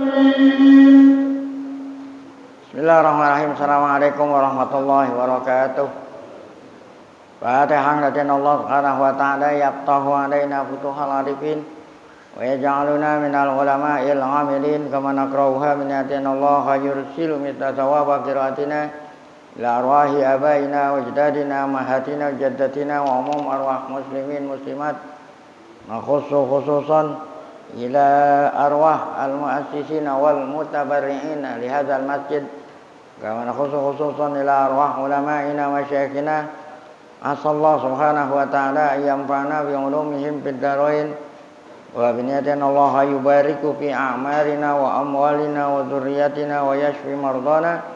Bismillahirrahmanirrahim. Assalamualaikum warahmatullahi wabarakatuh. Fatihah ladzina Allah subhanahu wa ta'ala yaftahu alaina futuhal arifin wa yaj'aluna minal ulama'il amilin kama nakrauha min ayatina Allah yursilu mithla thawaba qiraatina ila arwahi abaina wa ajdadina mahatina jaddatina wa umum arwah muslimin muslimat khususan ila arwah al-muassisin wal mutabarri'in li hadzal masjid kama khususan ila arwah ulama'ina wa masyayikhina asallahu subhanahu wa ta'ala ayyamfa'na bi ulumihim fid darain wa biniyatina Allah yubariku fi a'marina wa amwalina wa dzurriyyatina wa yashfi mardana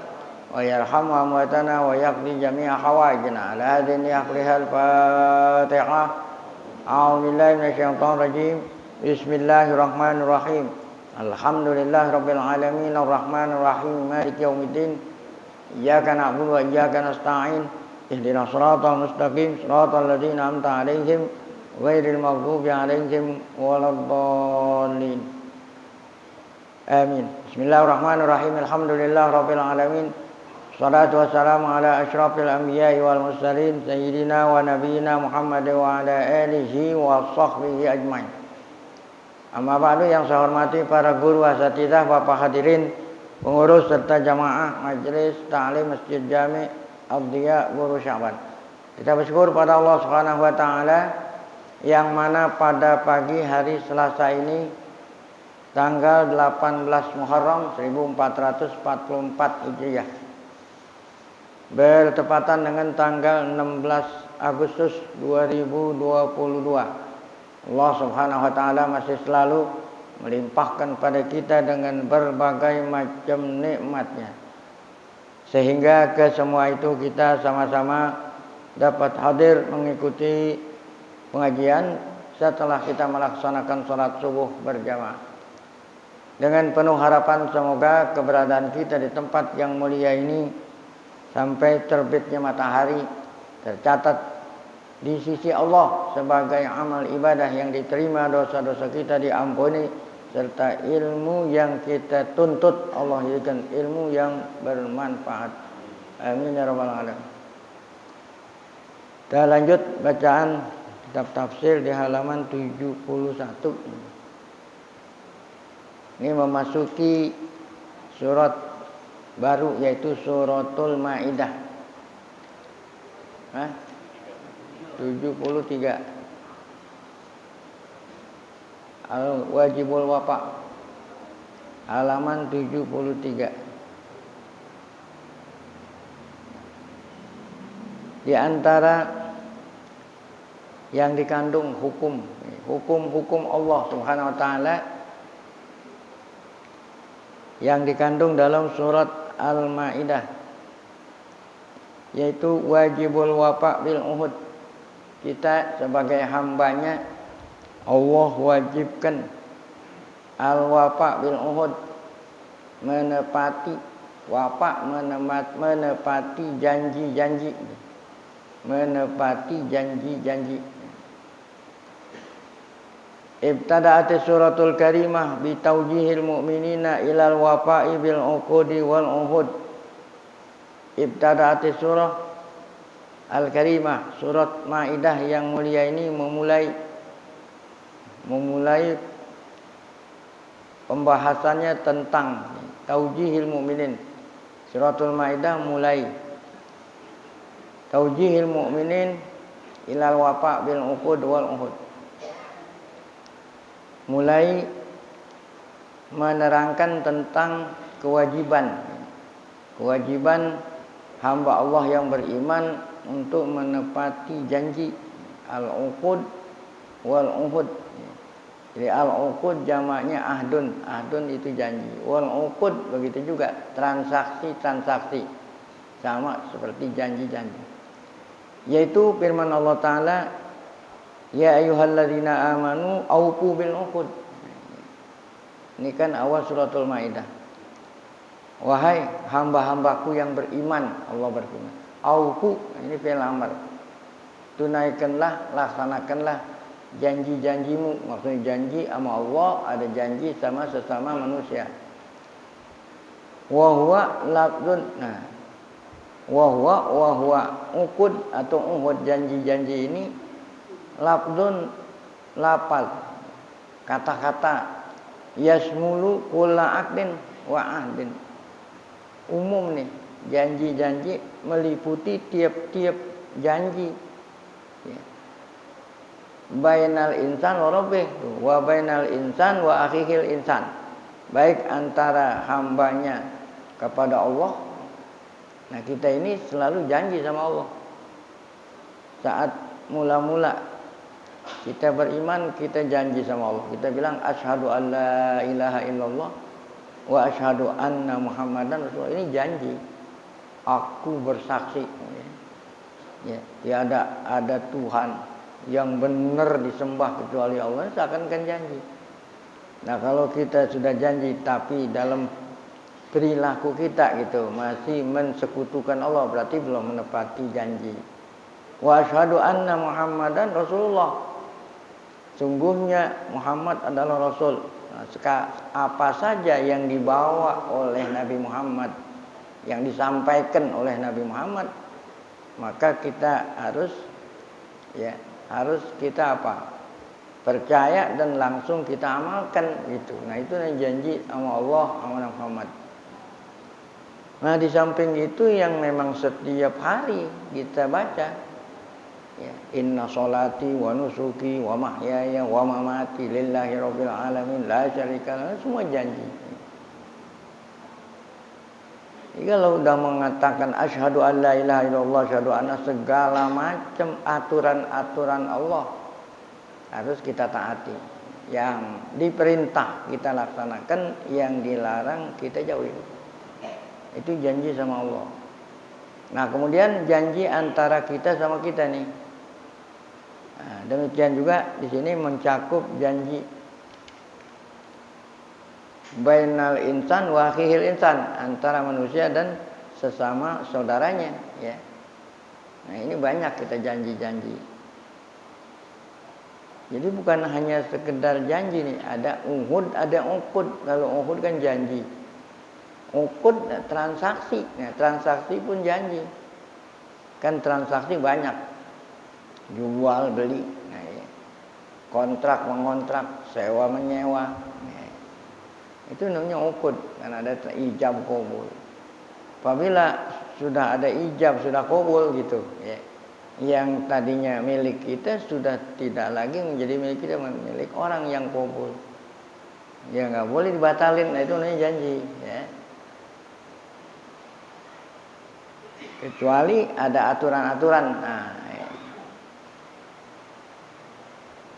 wa yarhamu amwatana wa yaqdi jami'a hawaijina ala hadhihi yaqlihal fatihah. A'udzu billahi minasyaitonir rajim. Bismillahirrahmanirrahim. Alhamdulillahirabbil alamin arrahmanir rahim maliki yaumiddin. Iyyaka na'budu wa iyyaka nasta'in. Ihdinas siratal mustaqim siratal ladzina an'amta 'alaihim ghairil maghdubi 'alaihim waladdallin. Amin. Bismillahirrahmanirrahim. Alhamdulillahirabbil alamin. Salatu wassalamu ala asyrafil anbiya'i wal mursalin sayyidina wa nabiyyina Muhammad wa ala alihi wa sahbihi ajmain. Amma ba'du, yang saya hormati para guru asatidzah, Bapak hadirin, pengurus serta jamaah majelis ta'lim Masjid Jami' Abdiya Guru Syaban. Kita bersyukur pada Allah Subhanahu wa taala yang mana pada pagi hari Selasa ini tanggal 18 Muharram 1444 Hijriah bertepatan dengan tanggal 16 Agustus 2022. Allah Subhanahu wa taala masih selalu melimpahkan pada kita dengan berbagai macam nikmatnya, sehingga ke semua itu kita sama-sama dapat hadir mengikuti pengajian setelah kita melaksanakan sholat subuh berjamaah. Dengan penuh harapan semoga keberadaan kita di tempat yang mulia ini sampai terbitnya matahari tercatat di sisi Allah sebagai amal ibadah yang diterima, dosa-dosa kita diampuni, serta ilmu yang kita tuntut Allah jadikan ilmu yang bermanfaat. Amin ya rabbal alamin. Kita lanjut bacaan kitab tafsir di halaman 71. Ini memasuki surat baru, yaitu suratul Maidah. 73. Al-Wajibul Wafa halaman 73. Di antara yang dikandung hukum-hukum Allah Subhanahu wa taala yang dikandung dalam surat Al-Maidah, yaitu wajibul wafa bil uhud. Kita sebagai hambanya Allah wajibkan al-wafa bil uhud, menepati wafa, menepati janji-janji, menepati janji-janji. Ibtada'at suratul karimah bi tawjihil mu'minina ilal wafa'i bil uqudi wal uhud. Ibtada'at surah Al-Karimah, surat Maidah yang mulia ini memulai pembahasannya tentang taujihil mu'minin. Suratul Maidah mulai taujihil mu'minin ilal wafa bil uqud wal uhud, mulai menerangkan tentang kewajiban hamba Allah yang beriman untuk menepati janji al-uqud wal uhud. Jadi al-uqud jamaknya ahdun itu janji. Wal uqud begitu juga, transaksi sama seperti janji-janji. Yaitu firman Allah taala, ya ayyuhalladzina amanu aufu bil uqud. Ini kan awal suratul Maidah. Wahai hamba-hambaku yang beriman, Allah berfirman. Aufu, ini fi'il amr. Tunaikanlah, laksanakanlah janji-janjimu. Maksudnya janji sama Allah, ada janji sama sesama manusia. Wa huwa lafzun. Nah, wa huwa uqud atau uhud, janji-janji ini lafzun, lapal, kata-kata, yasmulu kulla aqdin wa ahdin. Umum nih, janji-janji meliputi tiap-tiap janji. Ya. Bainal insan wa rabbih wa bainal insan wa akhihil insan. Baik antara hambanya kepada Allah. Nah, kita ini selalu janji sama Allah. Saat mula-mula kita beriman, kita janji sama Allah. Kita bilang asyhadu an la ilaha illallah wa asyhadu anna muhammadan rasulullah. Ini janji. Aku bersaksi. Ya, tiada ada Tuhan yang benar disembah kecuali Allah, seakan-akan janji. Nah, kalau kita sudah janji tapi dalam perilaku kita gitu masih mensekutukan Allah, berarti belum menepati janji. Wa asyhadu anna muhammadan rasulullah. Sungguhnya Muhammad adalah rasul. Nah, apa saja yang dibawa oleh Nabi Muhammad, yang disampaikan oleh Nabi Muhammad, maka kita harus kita apa? Percaya dan langsung kita amalkan gitu. Nah, itu yang janji sama Allah, sama Nabi Muhammad. Nah, di samping itu yang memang setiap hari kita baca, ya, inna sholati wa nusuki wa mahyaya wa mamati lillahi rabbil alamin la syarika lahu, semua janji. Jadi kalau udah mengatakan asyhadu an la ilaha illallah, asyhadu anna, segala macam aturan-aturan Allah harus kita taati. Yang diperintah kita laksanakan, yang dilarang kita jauhi. Itu janji sama Allah. Nah, kemudian janji antara kita sama kita nih. Nah, demikian juga di sini mencakup janji bainal insan wa akhihil insan, antara manusia dan sesama saudaranya, ya. Nah, ini banyak kita janji-janji. Jadi bukan hanya sekedar janji nih, ada uhud, ada uqud. Kalau uhud kan janji. Uqud transaksi. Nah, transaksi pun janji. Kan transaksi banyak. Jual beli, nah, ya. Kontrak mengontrak, sewa menyewa. Nah, itu namanya uqud, karena ada ijab qabul. Apabila sudah ada ijab, sudah qabul gitu, ya. Yang tadinya milik kita sudah tidak lagi menjadi milik kita, milik orang yang qabul. Ya nggak boleh dibatalin. Nah, itu namanya janji, ya. Kecuali ada aturan-aturan. Nah, ya.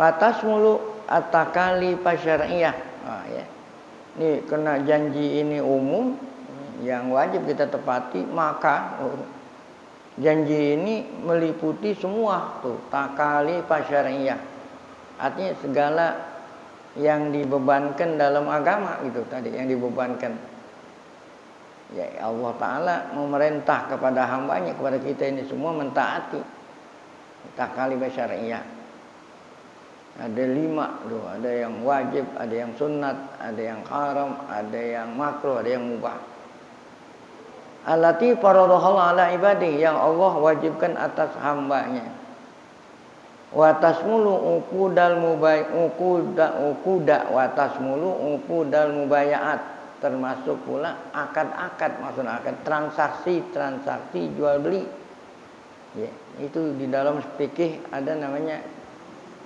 Batas mulu atakali pasyariyah. Nah, ya. Ini kena janji ini umum yang wajib kita tepati, maka janji ini meliputi semua tuh takali pasyariyah. Artinya segala yang dibebankan dalam agama gitu tadi, yang dibebankan. Ya, Allah Ta'ala memerintah kepada hambanya, kepada kita ini semua mentaati takali pasyariyah. Ada 5 tuh, ada yang wajib, ada yang sunat, ada yang haram, ada yang makruh, ada yang mubah. Allati faradhaha ala ibadi, yang Allah wajibkan atas hambanya. Wa tasmulu uqudal mubayaat, termasuk pula akad-akad, maksudnya akad transaksi jual beli. Ya, itu di dalam fikih ada namanya,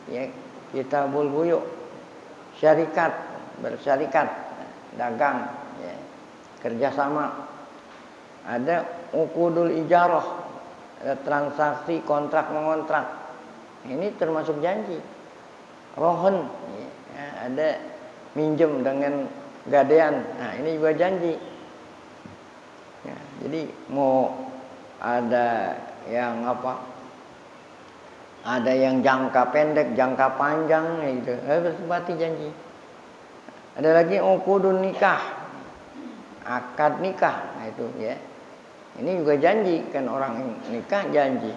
ya, kitabul buyu', syarikat, bersyarikat, dagang, ya, kerjasama. Ada uqudul ijarah, ada transaksi kontrak mengontrak. Ini termasuk janji. Rohon, ya, ada minjem dengan gadean. Nah, ini juga janji. Ya, jadi mau ada yang apa? Ada yang jangka pendek, jangka panjang, gitu. Berarti janji. Ada lagi uqudun nikah, akad nikah. Nah, itu, ya. Ini juga janji, kan orang nikah janji.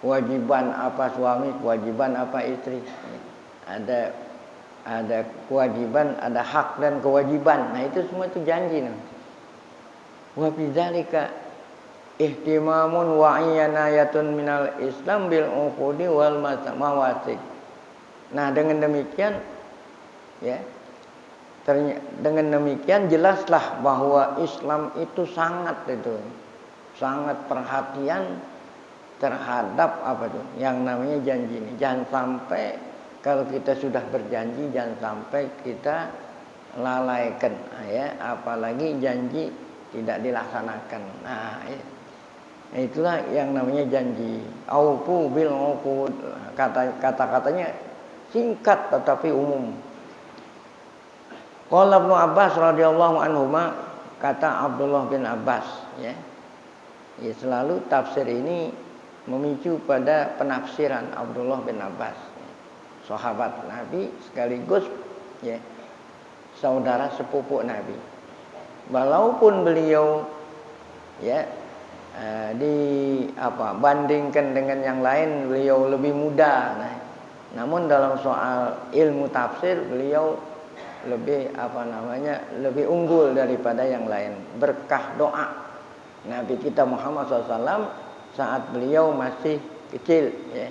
Kewajiban apa suami, kewajiban apa istri. Ada kewajiban, ada hak dan kewajiban. Nah, itu semua itu janji. Nah. Wa bidzalika ihtimamun wa iyanayatun minal Islam bil uqudi wal mawasik. Nah, dengan demikian ya, dengan demikian jelaslah bahwa Islam itu sangat perhatian terhadap apa tuh yang namanya janji ini. Jangan sampai kalau kita sudah berjanji, jangan sampai kita lalaikan ya, apalagi janji tidak dilaksanakan. Nah, itulah yang namanya janji. Aufu bil uqud. Kata-katanya singkat tetapi umum. Qala Ibnu Abbas radhiyallahu anhuma, kata Abdullah bin Abbas ya. Ya, selalu tafsir ini memicu pada penafsiran Abdullah bin Abbas, sahabat Nabi sekaligus ya saudara sepupu Nabi. Walaupun beliau ya bandingkan dengan yang lain beliau lebih muda, namun dalam soal ilmu tafsir beliau lebih lebih unggul daripada yang lain berkah doa Nabi kita Muhammad SAW saat beliau masih kecil ya,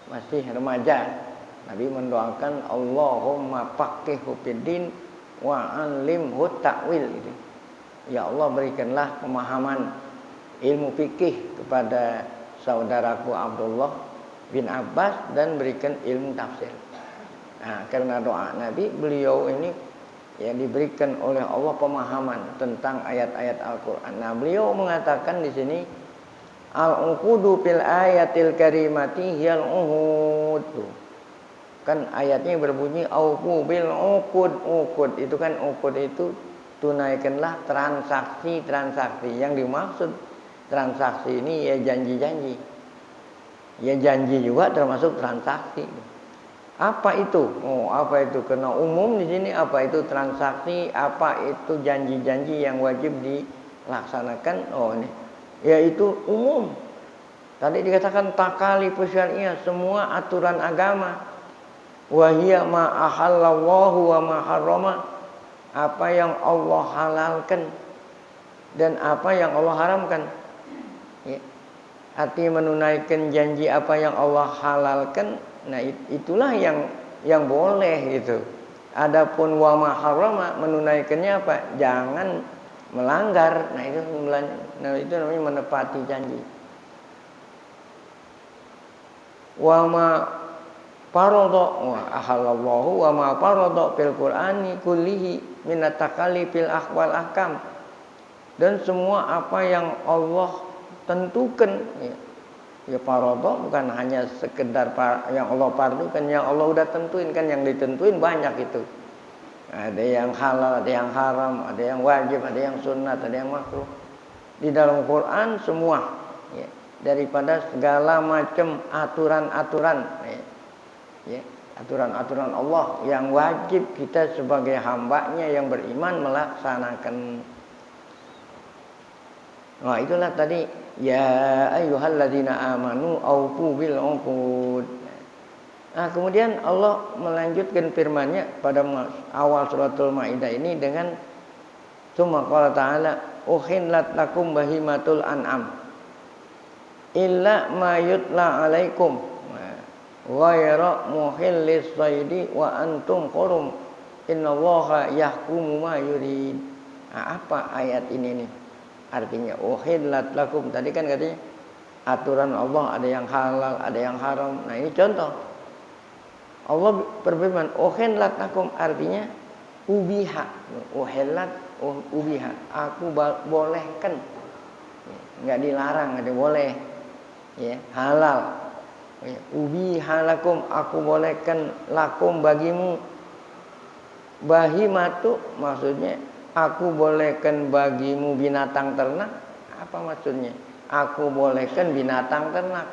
masih remaja. Nabi mendoakan Allahumma faqihhu fiddin wa 'allimhu ta'wil gitu. Ya Allah, berikanlah pemahaman ilmu fikih kepada saudaraku Abdullah bin Abbas dan berikan ilmu tafsir. Nah, karena doa Nabi, beliau ini ya diberikan oleh Allah pemahaman tentang ayat-ayat Al-Qur'an. Nah, beliau mengatakan di sini al-uqudu fil ayatil karimati hiyal uhud. Kan ayatnya berbunyi aufu bil uqud. Itu kan uqud itu tunaikanlah transaksi. Yang dimaksud transaksi ini ya janji-janji. Ya janji juga termasuk transaksi. Apa itu? Apa itu? Karena umum di sini apa itu transaksi, apa itu janji-janji yang wajib dilaksanakan. Ini yaitu umum. Tadi dikatakan takalifu syariah, semua aturan agama. Wa hiya ma ahallallahu wa ma harrama, apa yang Allah halalkan dan apa yang Allah haramkan. Ya. Artinya menunaikan janji apa yang Allah halalkan, nah itulah yang boleh gitu. Adapun wa ma harrama, menunaikannya apa? Jangan melanggar. Nah itu namanya menepati janji. Wa ma farada wa ahallallahu wa ma farada fil Qur'ani kullihi min at-takallifil ahwal ahkam. Dan semua apa yang Allah tentukan ya farada bukan hanya sekedar yang Allah fardukan, yang Allah udah tentuin kan, yang ditentuin banyak itu. Ada yang halal, ada yang haram, ada yang wajib, ada yang sunat, ada yang makruh. Di dalam Quran semua ya, daripada segala macam aturan-aturan ya, aturan-aturan Allah yang wajib kita sebagai hambanya yang beriman melaksanakan. Nah, itulah tadi ya ayyuhalladzina amanu aufu bil uqud. Nah, kemudian Allah melanjutkan firman-Nya pada awal suratul Maidah ini dengan tsumma qala ta'ala uhillat lakum bahimatul an'am illa ma yutla 'alaikum ghayra muhillis saidi wa antum hurum innallaha yahkumu ma yurid. Nah, apa ayat ini nih? Artinya uhillat lakum, tadi kan katanya aturan Allah ada yang halal, ada yang haram. Nah, ini contoh. Allah berfirman uhillat lakum, artinya ubiha. Uhillat ubiha, aku bolehkan. Enggak dilarang, ada boleh. Ya, halal. Ya, ubiha lakum, aku bolehkan lakum bagimu. Bahimatu maksudnya aku bolehkan bagimu binatang ternak. Apa maksudnya? Aku bolehkan binatang ternak.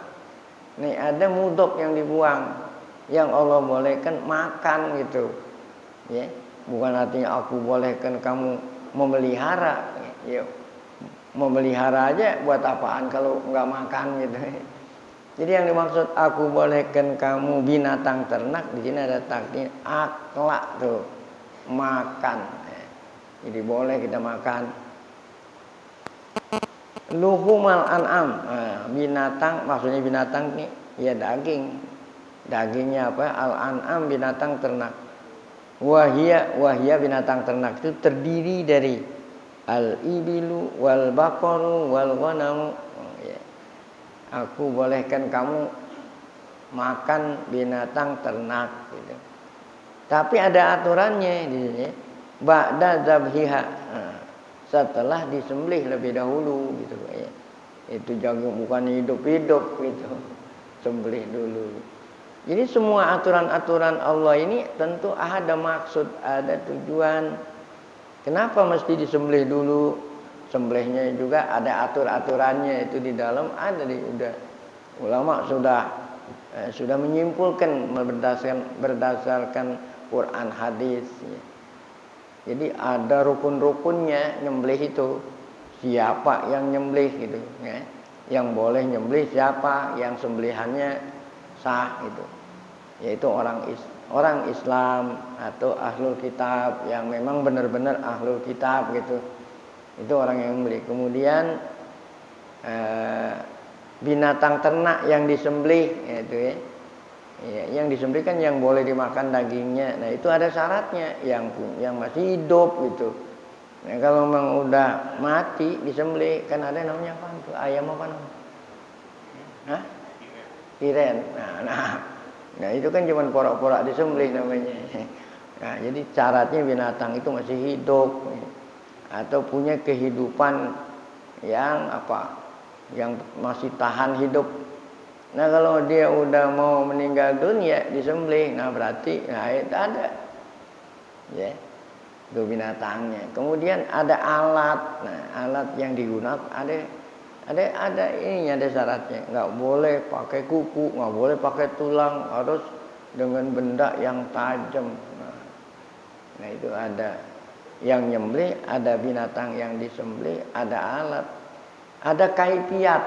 Nih ada mudhaf yang dibuang. Yang Allah bolehkan makan gitu. Ya, bukan artinya aku bolehkan kamu memelihara. Ya, memelihara aja buat apaan kalau enggak makan gitu. Jadi yang dimaksud aku bolehkan kamu binatang ternak, di sini ada takdir akhlak tuh, makan. Jadi boleh kita makan. luhumal an'am. Binatang, maksudnya binatang ini ya daging. Dagingnya apa? Al-an'am, binatang ternak. Wahia binatang ternak itu terdiri dari al-ibilu wal baqaru wal ghanamu. Ya. Aku bolehkan kamu makan binatang ternak gitu. Tapi ada aturannya di sini. Ba'da zabhiha. Setelah disembelih lebih dahulu gitu ya. Itu jagung bukan hidup-hidup gitu. Sembelih dulu. Jadi semua aturan-aturan Allah ini tentu ada maksud, ada tujuan. Kenapa mesti disembelih dulu? Sembelihnya juga ada aturannya itu di dalam ada udah ulama sudah menyimpulkan berdasarkan Quran hadis. Jadi ada rukun-rukunnya nyembelih itu. Siapa yang nyembelih gitu ya. Yang boleh nyembelih siapa, yang sembelihannya sah gitu. Yaitu orang Islam atau ahlul kitab yang memang benar-benar ahlul kitab gitu. Itu orang yang nyembelih. Kemudian binatang ternak yang disembelih itu ya. Yang disembelih kan yang boleh dimakan dagingnya. Nah, itu ada syaratnya yang masih hidup gitu. Nah, kalau memang udah mati disembelih kan ada namanya apa tuh? Ayam apa namanya? Hah? Tiren. Nah, itu kan cuma porak-porak disembelih namanya. Nah, jadi syaratnya binatang itu masih hidup atau punya kehidupan yang apa? Yang masih tahan hidup. Nah, kalau dia udah mau meninggal dunia disembelih, nah berarti itu ada. Ya. Itu binatangnya. Kemudian ada alat. Nah, alat yang digunakan ada ininya, ada syaratnya. Enggak boleh pakai kuku, enggak boleh pakai tulang, harus dengan benda yang tajam. Nah, itu ada yang nyembelih, ada binatang yang disembelih, ada alat. Ada kaifiat.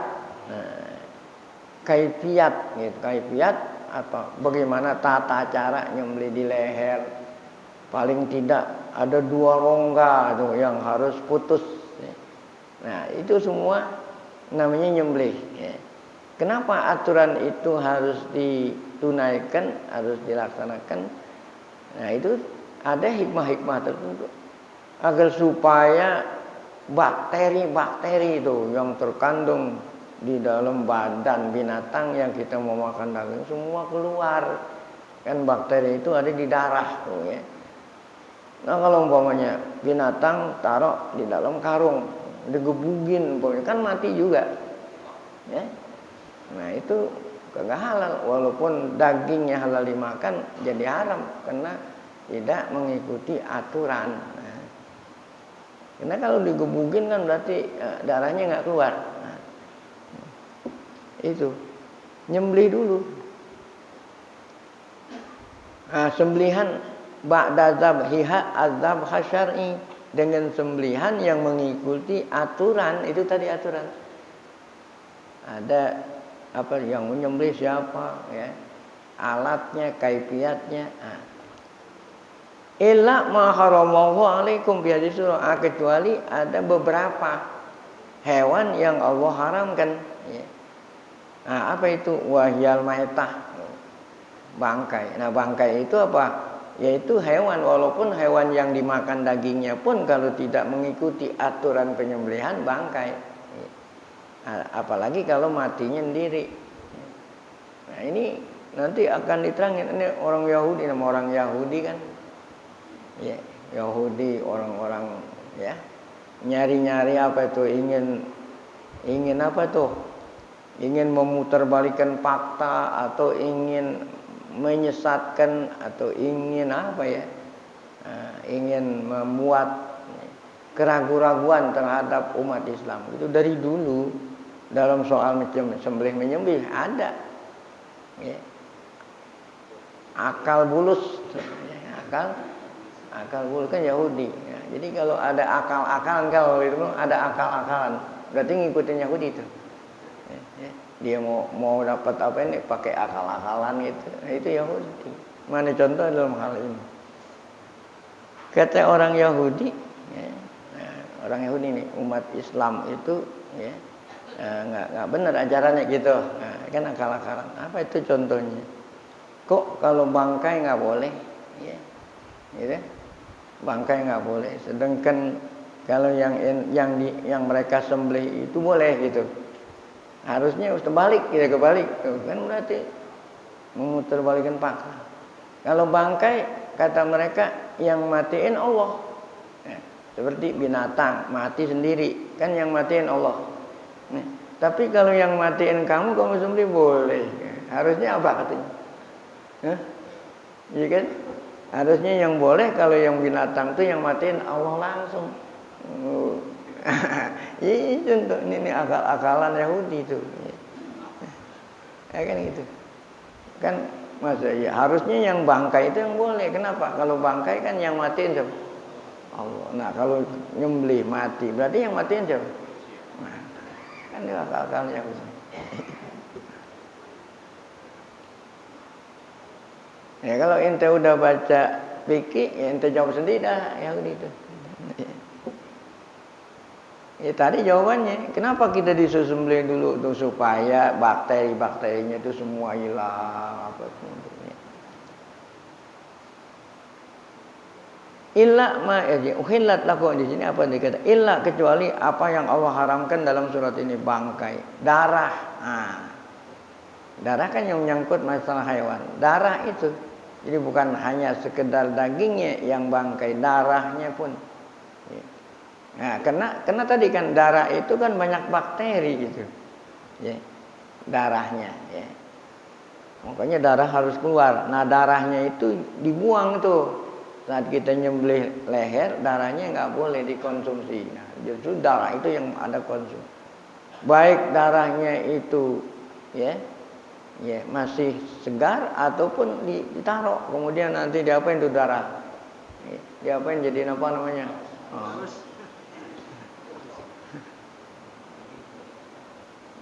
Nah, kaifiat gitu. Kaifiat apa? Bagaimana tata cara nyembelih di leher? Paling tidak ada 2 rongga tuh yang harus putus. Nah, itu semua namanya nyembelih ya. Kenapa aturan itu harus ditunaikan, harus dilaksanakan? Nah, itu ada hikmah-hikmah tertentu agar supaya bakteri-bakteri itu yang terkandung di dalam badan binatang yang kita mau makan daging semua keluar. Kan bakteri itu ada di darah tuh ya. Nah, kalau umpamanya binatang taruh di dalam karung, digebugin umpamanya kan mati juga. Ya. Nah, itu kagak halal walaupun dagingnya halal dimakan jadi haram karena tidak mengikuti aturan. Nah, karena kalau digebugin kan berarti darahnya enggak keluar. Nah, itu nyembelih dulu. Nah, sembelihan ba'da zabhiha azab syar'i, dengan sembelihan yang mengikuti aturan. Itu tadi aturan. Ada apa yang menyembelih siapa ya. Alatnya, kaifiatnya. Nah. Illa ma haramallahu alaikum bi hadis surah, kecuali ada beberapa hewan yang Allah haramkan ya. Nah, apa itu? Wahyal maitah. Bangkai. Nah, bangkai itu apa? Yaitu hewan, walaupun hewan yang dimakan dagingnya pun kalau tidak mengikuti aturan penyembelihan bangkai. Nah, apalagi kalau matinya sendiri. Nah, ini nanti akan diterangin. Ini orang Yahudi, nama orang Yahudi kan. Ya, Yahudi orang-orang ya. Nyari-nyari apa itu, ingin apa tuh? Ingin memutarbalikkan fakta atau ingin menyesatkan atau ingin apa ya, ingin membuat keraguan-raguan terhadap umat Islam. Itu dari dulu dalam soal sembelih menyembelih ada ya. Akal bulus akal bulus kan Yahudi ya. Jadi kalau ada akal-akalan, kalau itu ada akal-akalan berarti ngikutin Yahudi itu ya. Dia mau dapat apa ini pakai akal-akalan gitu. Nah, itu Yahudi. Mana contoh dalam hal ini? Kata orang Yahudi, ya, nah, orang Yahudi ini umat Islam itu, ya, nggak benar ajarannya gitu. Nah, kan akal-akalan. Apa itu contohnya? Kok kalau bangkai nggak boleh? Ya, gitu. Bangkai nggak boleh. Sedangkan kalau yang mereka sembelih itu boleh gitu. Harusnya terbalik, gitu, kebalik. Kan berarti memutarbalikkan fakta. Kalau bangkai kata mereka yang matiin Allah. Ya, seperti binatang mati sendiri, kan yang matiin Allah. Nah, tapi kalau yang matiin kamu sembelih boleh. Harusnya apa katanya? Hah? Iya kan? Harusnya yang boleh kalau yang binatang itu yang matiin Allah langsung. Ini contoh ini akal-akalan Yahudi itu. Ya kan gitu. Kan masa ya harusnya yang bangkai itu yang boleh. Kenapa? Kalau bangkai kan yang matiin siapa? Allah. Nah, kalau nyembelih mati berarti yang matiin siapa? Nah, kan itu akal-akalan Yahudi. Ya kalau ente udah baca fikih, ya ente jawab sendiri dah Yahudi itu. Ya tadi jawabannya, kenapa kita disuruh sembelih dulu tuh supaya bakteri-bakterinya itu semua hilang apa semuanya. Illa ma uhillat lakum di sini apa dikata? Illa kecuali apa yang Allah haramkan dalam surat ini bangkai, darah. Nah, darah kan yang menyangkut masalah hewan. Darah itu. Jadi bukan hanya sekedar dagingnya yang bangkai, darahnya pun. Nah, karena tadi kan darah itu kan banyak bakteri gitu. Ya. Darahnya, ya. Makanya darah harus keluar. Nah, darahnya itu dibuang tuh. Saat kita nyembelih leher, darahnya nggak boleh dikonsumsi. Nah, justru darah itu yang ada konsum. Baik darahnya itu, ya masih segar ataupun ditaruh, kemudian nanti diapain itu darah? Diapain jadi apa namanya?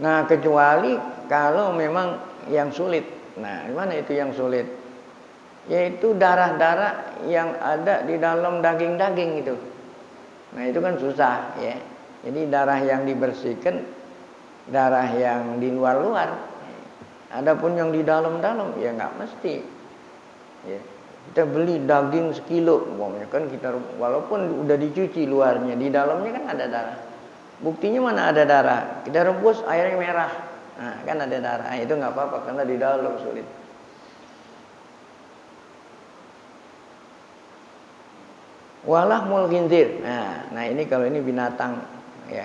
Nah, kecuali kalau memang yang sulit. Nah, gimana itu yang sulit? Yaitu darah-darah yang ada di dalam daging-daging itu. Nah, itu kan susah, ya. Jadi darah yang dibersihkan, darah yang di luar-luar. Adapun yang di dalam-dalam, ya nggak mesti. Ya. Kita beli daging sekilo, umpamanya kan kita walaupun udah dicuci luarnya, di dalamnya kan ada darah. Buktinya mana ada darah? Kita rebus airnya merah, nah kan ada darah. Nah, itu nggak apa-apa karena di dalam sulit. Walahmul khinzir. Nah ini kalau ini binatang, ya,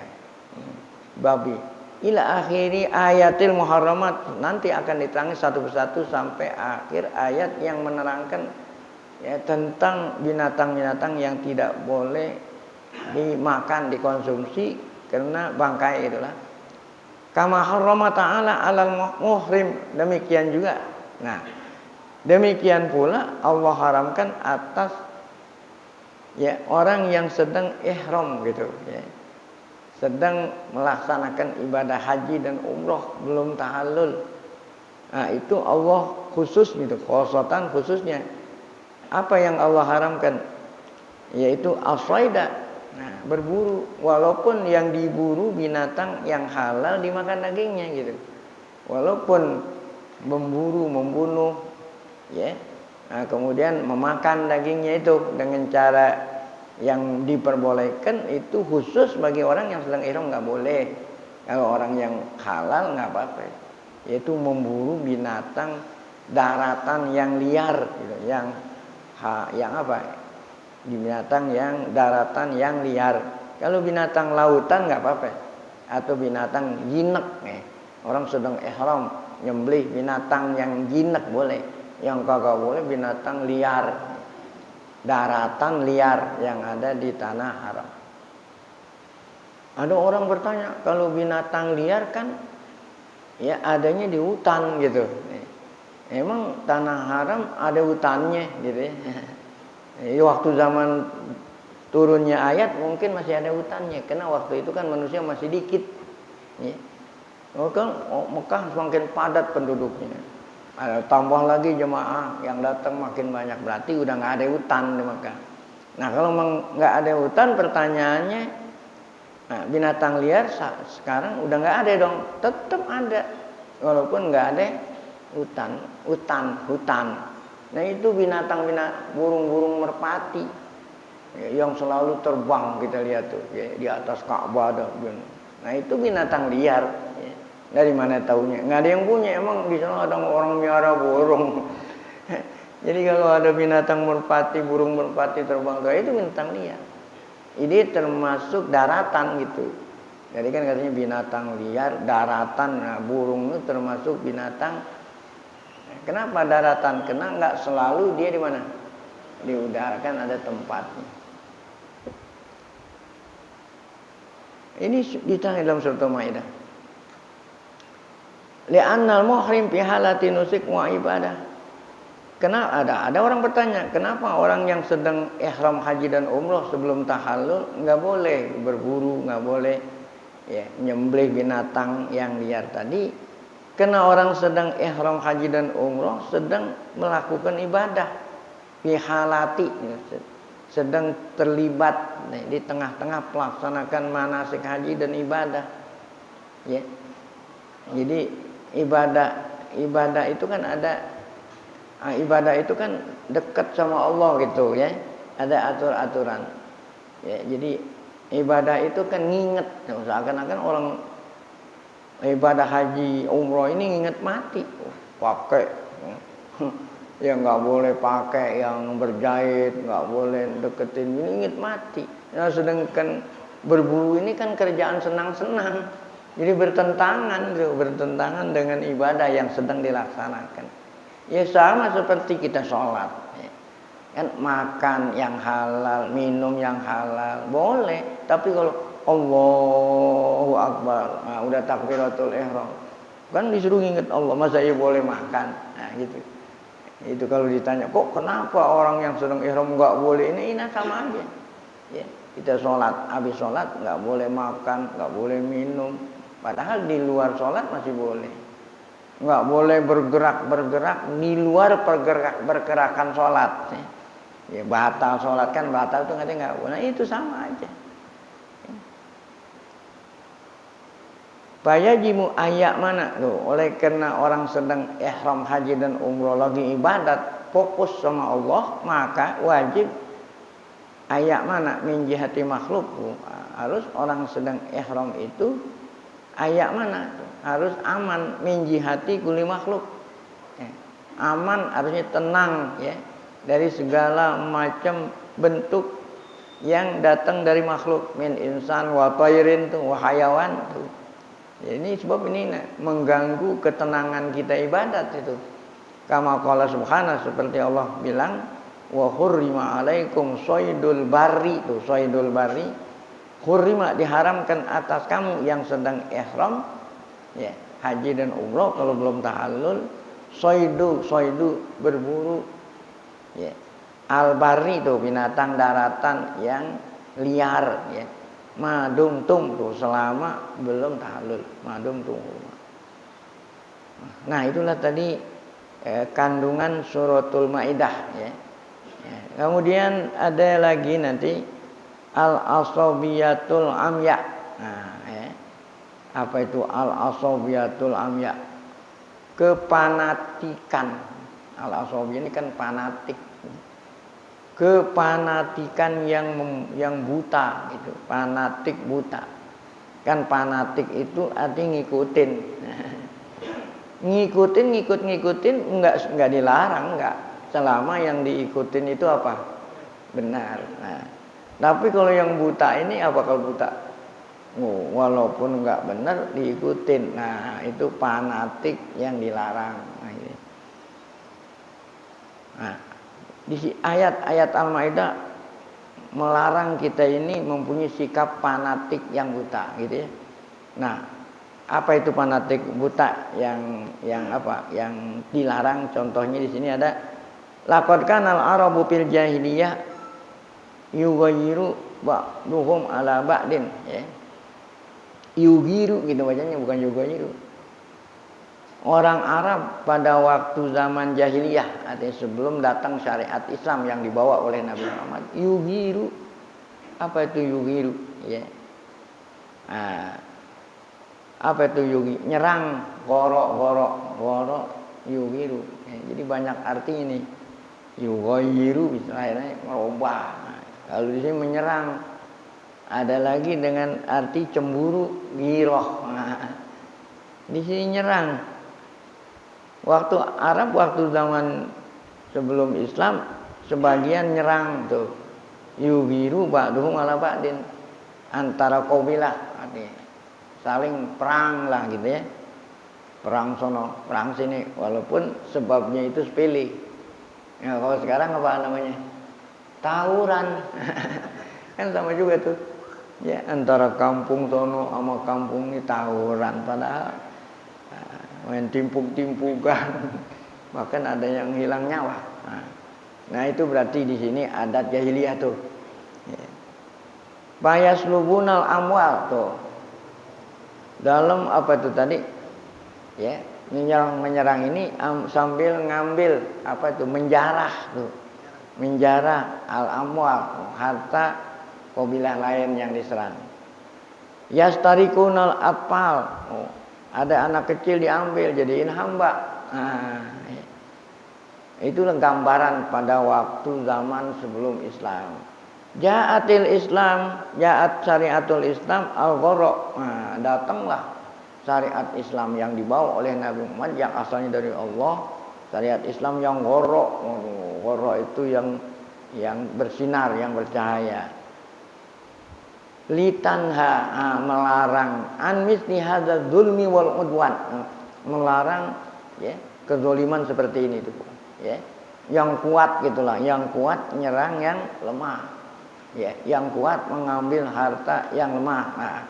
babi. Ila akhiri ayatil muharramat, nanti akan diterangkan satu persatu sampai akhir ayat yang menerangkan ya tentang binatang-binatang yang tidak boleh dimakan, dikonsumsi karena bangkai itulah. Kama harrama ta'ala 'alal muhrim, demikian juga. Nah, demikian pula Allah haramkan atas ya orang yang sedang ihram gitu ya. Sedang melaksanakan ibadah haji dan umroh belum tahallul. Nah, itu Allah khusus gitu, khosatan khususnya. Apa yang Allah haramkan? Yaitu as-saida. Nah, berburu, walaupun yang diburu binatang yang halal dimakan dagingnya gitu. Walaupun memburu, membunuh ya. Nah, kemudian memakan dagingnya itu dengan cara yang diperbolehkan itu khusus bagi orang yang sedang ihram nggak boleh. Kalau orang yang halal nggak apa-apa. Yaitu memburu binatang daratan yang liar, gitu. Yang apa? Binatang yang daratan yang liar. Kalau binatang lautan nggak apa-apa. Atau binatang jinak, orang sedang ihram nyembelih binatang yang jinak boleh. Yang kagak boleh binatang liar. Daratan liar yang ada di tanah haram. Ada orang bertanya, kalau binatang liar kan ya adanya di hutan gitu. Emang tanah haram ada hutannya gitu ya. Waktu zaman turunnya ayat mungkin masih ada hutannya, karena waktu itu kan manusia masih dikit. Ya. Mekah semakin padat penduduknya. Tambah lagi jemaah yang datang makin banyak, berarti udah nggak ada hutan di Mekah. Nah kalau nggak ada hutan, pertanyaannya Nah, binatang liar sekarang udah nggak ada dong, tetap ada, walaupun nggak ada hutan. Nah itu burung-burung merpati yang selalu terbang kita lihat tuh ya, di atas Ka'bah ada. Nah itu binatang liar. Ya. Dari mana taunya? Nggak ada yang punya. Emang di sana ada orang miara burung. Jadi kalau ada binatang merpati, burung merpati terbang itu binatang liar. Ini termasuk daratan gitu. Jadi kan katanya binatang liar, daratan. Nah, burung itu termasuk binatang. Kenapa daratan? Karena nggak selalu dia di mana? Di udara, kan ada tempatnya. Ini ditanya dalam surat Al-Maidah. Li'annal muhrim fi halati nusuk wa ibadah. Kenapa ada orang bertanya, kenapa orang yang sedang ihram haji dan umroh sebelum tahallul nggak boleh berburu, nggak boleh ya nyembelih binatang yang liar tadi? Karena orang sedang ihram haji dan umroh sedang melakukan ibadah fi halati, sedang terlibat di tengah-tengah melaksanakan manasik haji dan ibadah. Ya. Jadi ibadah itu kan ada. Ibadah itu kan dekat sama Allah gitu ya, ada aturan. Ya, jadi ibadah itu kan nginget, seakan-akan orang ibadah haji umroh ini nginget mati, pakai ya nggak boleh pakai yang berjahit, nggak boleh deketin, ini inget mati. Nah, sedangkan berburu ini kan kerjaan senang-senang, jadi bertentangan dengan ibadah yang sedang dilaksanakan. Ya sama seperti kita sholat, kan makan yang halal, minum yang halal boleh, tapi kalau Allahu Akbar, nah, udah takbiratul ihram, kan disuruh ingat Allah, masa ya boleh makan, nah gitu. Itu kalau ditanya, kok kenapa orang yang sedang ihram nggak boleh ini sama aja. Ya, kita sholat, habis sholat nggak boleh makan, nggak boleh minum, padahal di luar sholat masih boleh. Nggak boleh bergerak di luar pergerakan sholat. Ya, batal sholat kan batal itu nggak boleh. Nah itu sama aja. Fayajibu ayak mana tuh? Oleh karena orang sedang ihram haji dan umroh lagi ibadat, fokus sama Allah, maka wajib ayak mana min jihati makhluk. Harus orang sedang ihram itu ayak mana? Harus aman min jihati kulli makhluk. Ya. Aman harusnya tenang ya dari segala macam bentuk yang datang dari makhluk, min insan wa tayrin tuh wa hayawan tuh. Ya, ini sebab ini mengganggu ketenangan kita ibadat itu. Kama qala subhanahu, seperti Allah bilang wa hurrima alaikum shaydul barri tuh, shaydul barri. Hurrima diharamkan atas kamu yang sedang ihram ya, haji dan umroh kalau belum tahallul, soidu berburu ya, al-bari itu binatang daratan yang liar ya, madumtum tuh selama belum tahallul, madumtum. Nah itulah tadi kandungan suratul Maidah ya. Kemudian ada lagi nanti al-asabiyatul amya. Nah ya. Apa itu al-asabiyatul amya? Kepanatikan. Al-asabi ini kan fanatik. Kepanatikan yang buta gitu, fanatik buta. Kan fanatik itu artinya ngikutin. ngikutin enggak dilarang, enggak. Selama yang diikutin itu apa? Benar. Nah, tapi kalau yang buta ini apa kalau buta? Walaupun enggak benar diikutin. Nah, itu fanatik yang dilarang. Nah, di ayat-ayat Al-Maidah melarang kita ini mempunyai sikap fanatik yang buta, gitu ya. Nah, apa itu fanatik buta yang apa? Yang dilarang? Contohnya di sini ada laqad kanal arabu fil jahiliyah yughayyiru ba'duhum ala ba'din ya. Yugiru gitu bacanya, bukan yughayyiru. Orang Arab pada waktu zaman jahiliyah, artinya sebelum datang syariat Islam yang dibawa oleh Nabi Muhammad, yugiru. Apa itu yugiru? Ya. Nah, apa itu yugi? Nyerang, goro yugiru. Jadi banyak arti ini. Yugoyiru misalnya merubah. Nah, kalau di sini menyerang. Ada lagi dengan arti cemburu, giroh. Nah, di sini nyerang. Waktu Arab, waktu zaman sebelum Islam, sebagian nyerang tuh. Yugiru ba'duhum ala ba'din. Antara kabilah, saling perang lah gitu ya. Perang sono, perang sini, walaupun sebabnya itu sepele. Ya, kalau sekarang apa namanya? Tawuran. Kan sama juga tuh. Ya, antara kampung sono sama kampung ini tawuran, padahal main timpuk-timpukan. Bahkan ada yang hilang nyawa. Nah, itu berarti di sini adat jahiliyah tuh. Bayaslubunal amwal tuh. Dalam apa itu tadi? Ya, menyerang ini sambil ngambil apa itu? Menjarah tuh. Menjarah al-amwal, harta kabilah lain yang diserang. Yastarikunal atfal. Ada anak kecil diambil jadiin hamba. Itulah gambaran pada waktu zaman sebelum Islam. Ja'atil Islam, ja'at syariatul Islam al-ghara. Datanglah syariat Islam yang dibawa oleh Nabi Muhammad yang asalnya dari Allah, syariat Islam yang ghara. Ghara itu yang bersinar, yang bercahaya. Litanha, melarang an misli hadzal zulmi wal udwan, melarang ya kezaliman seperti ini itu ya. Yang kuat gitulah, yang kuat nyerang yang lemah. Ya, yang kuat mengambil harta yang lemah. Nah,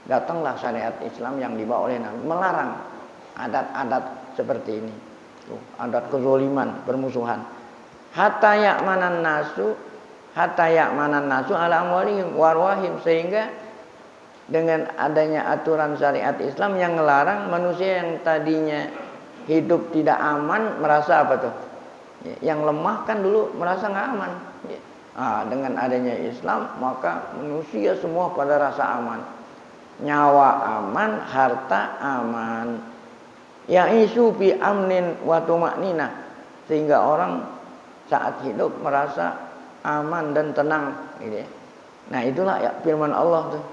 datanglah syariat Islam yang dibawa oleh Nabi melarang adat-adat seperti ini. Tuh, adat kezaliman, permusuhan. Hatta ya'manan nasu ala amwalihim warwahim, sehingga dengan adanya aturan syariat Islam yang melarang manusia yang tadinya hidup tidak aman merasa apa tuh? Yang lemah kan dulu merasa nggak aman. Dengan adanya Islam maka manusia semua pada rasa aman, nyawa aman, harta aman. Ya'isu bi amnin wa tumakninah, sehingga orang saat hidup merasa aman dan tenang gitu ya. Nah, itulah ya firman Allah tuh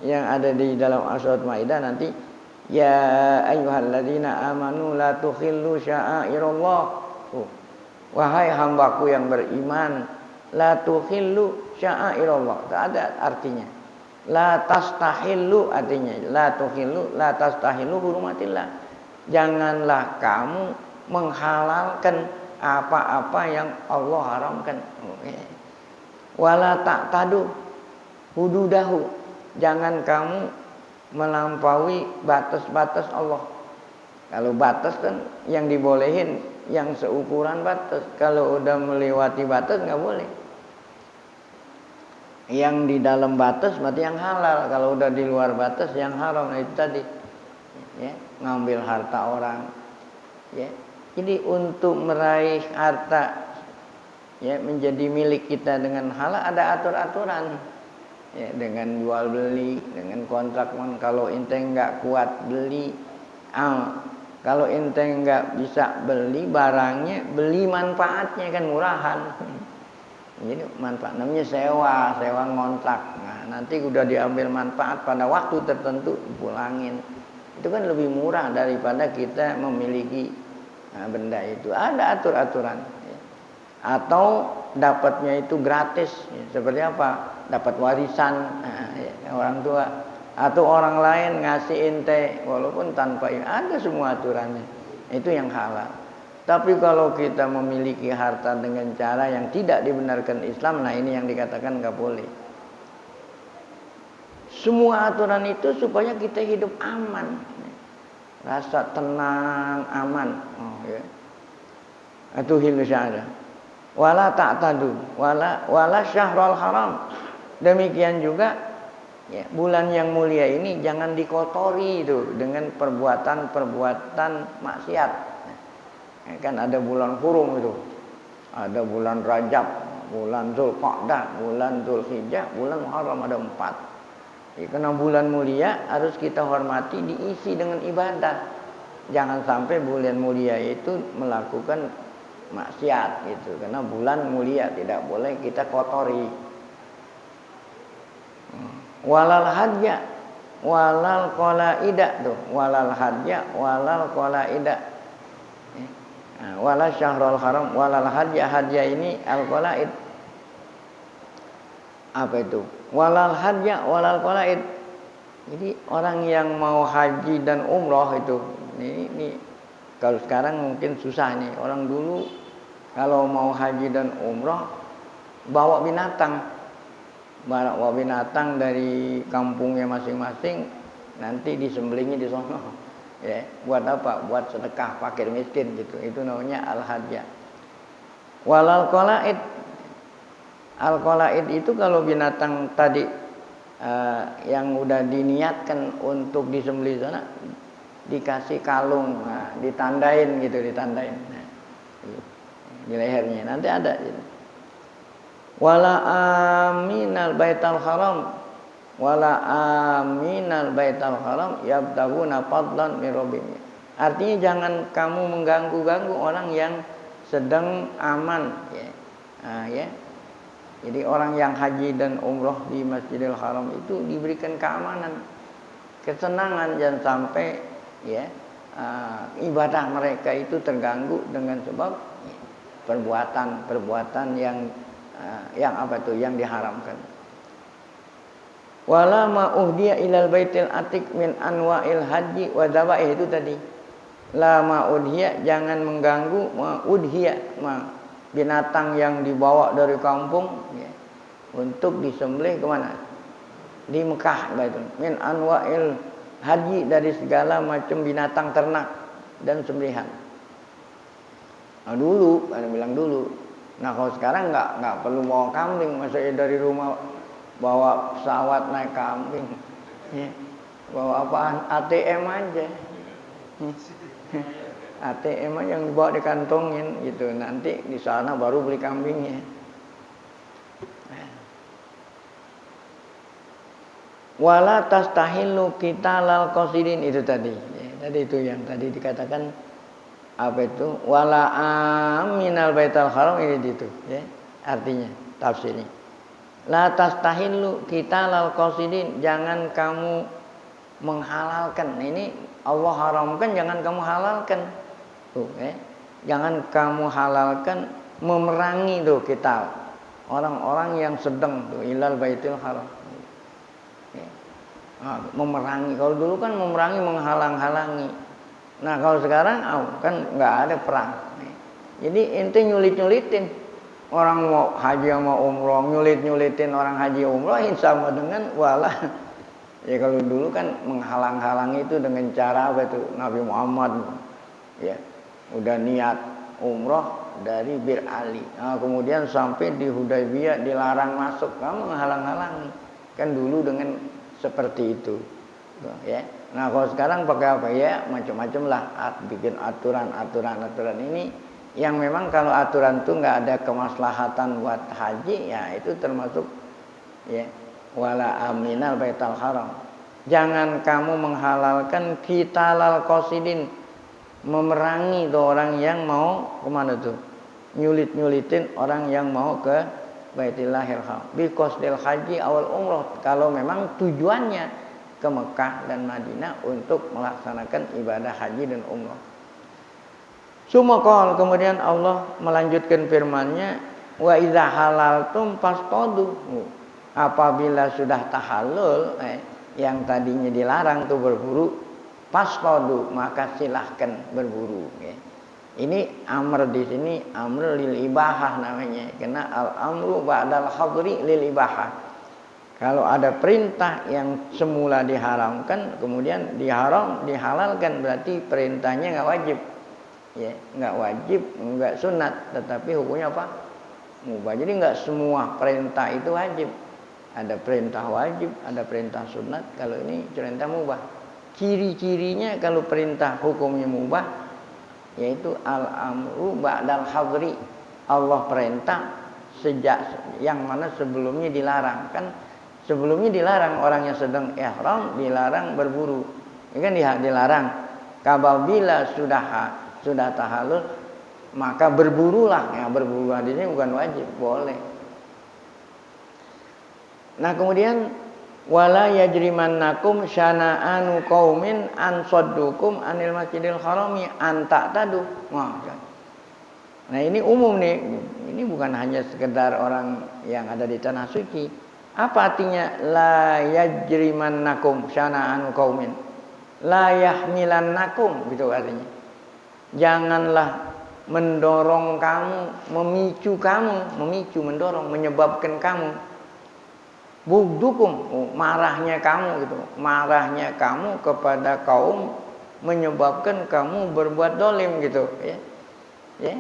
yang ada di dalam Surat Maidah nanti, ya ayyuhalladzina amanu la tukhillu sya'airallah. Wahai hambaku yang beriman, la tukhillu sya'airallah. Itu ada artinya. La tastahillu, artinya la tukhillu, la tastahillu hurumatillah. Janganlah kamu menghalalkan apa-apa yang Allah haramkan. Wala ta'tadu hududahu. Jangan kamu melampaui batas-batas Allah. Kalau batas kan yang dibolehin yang seukuran batas. Kalau udah melewati batas nggak boleh. Yang di dalam batas berarti yang halal. Kalau udah di luar batas yang haram. Nah, itu tadi ya, ngambil harta orang ya. Jadi untuk meraih harta ya menjadi milik kita dengan halal ada atur-aturan ya, dengan jual beli, dengan kontrak. Kalau ente nggak kuat beli, kalau ente nggak bisa beli barangnya, beli manfaatnya kan murahan. Jadi manfaat namanya sewa ngontrak. Nah, nanti udah diambil manfaat pada waktu tertentu pulangin. Itu kan lebih murah daripada kita memiliki benda itu. Ada atur-aturan ya. Atau dapatnya itu gratis ya. Seperti apa? Dapat warisan ya, orang tua, atau orang lain ngasih ente walaupun tanpa ini, ada semua aturannya. Itu yang halal. Tapi kalau kita memiliki harta dengan cara yang tidak dibenarkan Islam, nah ini yang dikatakan nggak boleh. Semua aturan itu supaya kita hidup aman, rasa tenang, aman. Ya. Itu hilu syahada. Wala ta'tadu, wala syahrul haram. Demikian juga ya, bulan yang mulia ini jangan dikotori itu dengan perbuatan-perbuatan maksiat. Ya, kan ada bulan hurum itu. Ada bulan Rajab, bulan Dzulqa'dah, bulan Dzulhijjah, bulan Muharram, ada 4. Karena bulan mulia harus kita hormati, diisi dengan ibadah. Jangan sampai bulan mulia itu melakukan maksiat gitu. Karena bulan mulia tidak boleh kita kotori. Walal hajja walal qalaida tuh, walal hajja walal qalaida. Walal syahrul haram walal hajja ini al qalaid. Apa itu? Walal hajja walal qalaid. Jadi orang yang mau haji dan umroh itu, ini kalau sekarang mungkin susah nih. Orang dulu kalau mau haji dan umroh bawa binatang. Bawa binatang dari kampungnya masing-masing, nanti disembelihnya di sono. Ya, buat apa? Buat sedekah fakir miskin gitu. Itu namanya al-hajjah. Walal qalaid. Al-qalaid itu kalau binatang tadi yang udah diniatkan untuk disembelih sana dikasih kalung, ditandain gitu, ditandain. Nah, di lehernya nanti ada gitu. Wala aminal baital haram wala aminal baital haram yabtaguna fadlan min rabbihim. Artinya jangan kamu mengganggu-ganggu orang yang sedang aman ya. Ya. Jadi orang yang haji dan umroh di Masjidil Haram itu diberikan keamanan, kesenangan, jangan sampai ya ibadah mereka itu terganggu dengan sebab perbuatan yang apa itu yang diharamkan. Wala ma uhdiya ilal baitil atik min anwa'il haji wa dhabaih itu tadi. La ma udhiya, jangan mengganggu ma udhiya, binatang yang dibawa dari kampung ya, untuk disembelih kemana? Di Mekah gitu. Min anwa'il haji, dari segala macam binatang ternak dan sembelihan. Nah, dulu, ada bilang dulu. Nah kalau sekarang nggak perlu bawa kambing, maksudnya dari rumah bawa pesawat naik kambing, ya. Bawa apaan? ATM aja, ATM aja yang dibawa dikantongin gitu. Nanti di sana baru beli kambingnya. Wala tastahillu qitalal qasidin itu tadi, ya, tadi itu yang tadi dikatakan. Apa itu? Wala aminal baital haram ini itu ya, artinya tafsirnya. La tastahillu qitalal qasidin, jangan kamu menghalalkan. Ini Allah haramkan, jangan kamu halalkan. Tuh ya. Jangan kamu halalkan memerangi tuh qital. Orang-orang yang sedang tuh ilal baitil haram. Ya. Memerangi. Kalau dulu kan memerangi menghalang-halangi. Nah kalau sekarang kan nggak ada perang. Jadi ente nyulit-nyulitin orang mau haji sama umroh, nyulit-nyulitin orang haji umroh, sama dengan wala. Ya kalau dulu kan menghalang-halangi itu dengan cara apa itu? Nabi Muhammad ya udah niat umroh dari Bir Ali. Nah, kemudian sampai di Hudaybiyah dilarang masuk, kamu menghalang-halangi. Kan dulu dengan seperti itu. Ya. Nah kalau sekarang pakai apa ya, macam-macam lah, bikin aturan ini yang memang kalau aturan itu nggak ada kemaslahatan buat haji, ya itu termasuk ya wala aminal baital haram. Jangan kamu menghalalkan qitalal qasidin, memerangi tuh orang yang mau kemana tuh, nyulitin orang yang mau ke Baitillahil Haram bi qasdil haji awal umroh, kalau memang tujuannya ke Mekah dan Madinah untuk melaksanakan ibadah haji dan umrah. Sumakal, kemudian Allah melanjutkan firman-Nya, wa idza halaltum fastadu. Apabila sudah tahallul, yang tadinya dilarang tuh berburu, fastadu, maka silahkan berburu. Ini amr di sini amr lil ibahah namanya, karena al amru ba'dal hadri lil ibahah. Kalau ada perintah yang semula diharamkan, kemudian dihalalkan, berarti perintahnya nggak wajib, ya, nggak wajib, nggak sunat, tetapi hukumnya apa? Mubah. Jadi nggak semua perintah itu wajib. Ada perintah wajib, ada perintah sunat. Kalau ini perintah mubah. Ciri-cirinya kalau perintah hukumnya mubah, yaitu al-amru ba'dal hadri. Allah perintah sejak yang mana sebelumnya dilarang. Kan Sebelumnya dilarang, orang yang sedang ihram dilarang berburu. Ini kan dilarang. Apabila sudah tahallul maka berburulah. Ya, berburu hadisnya bukan wajib, boleh. Nah, kemudian wala yajrimannakum syana'anu qaumin an saddukum anil masjidil harami an ta'tadu. Nah, ini umum nih. Ini bukan hanya sekedar orang yang ada di tanah suci. Apa artinya la yajrimannakum syana'anu qaumin? La yahmilannakum, gitu artinya. Janganlah mendorong kamu, memicu, mendorong, menyebabkan kamu. Bugdukum, marahnya kamu gitu. Marahnya kamu kepada kaum menyebabkan kamu berbuat dolim gitu, ya. Ya.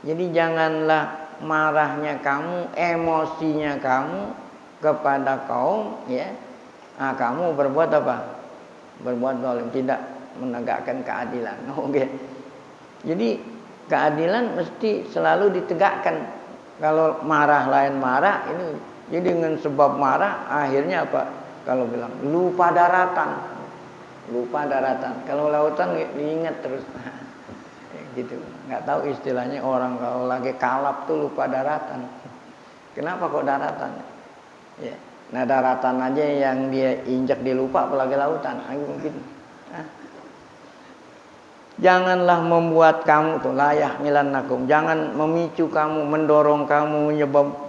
Jadi janganlah marahnya kamu, emosinya kamu kepada kaum, ya. Nah, kamu berbuat apa? Berbuat dolim, tidak menegakkan keadilan. Oke. Jadi keadilan mesti selalu ditegakkan. Kalau marah lain marah, ini jadi dengan sebab marah akhirnya apa? Kalau bilang lupa daratan. Kalau lautan diingat terus. Gitu. Nggak tahu istilahnya orang kalau lagi kalap tuh lupa daratan. Kenapa kok daratan? Ya. Nah, daratan aja yang dia injak dilupa apalagi lautan. Mungkin. Janganlah membuat kamu tuh layah milannakum, jangan memicu kamu, mendorong kamu,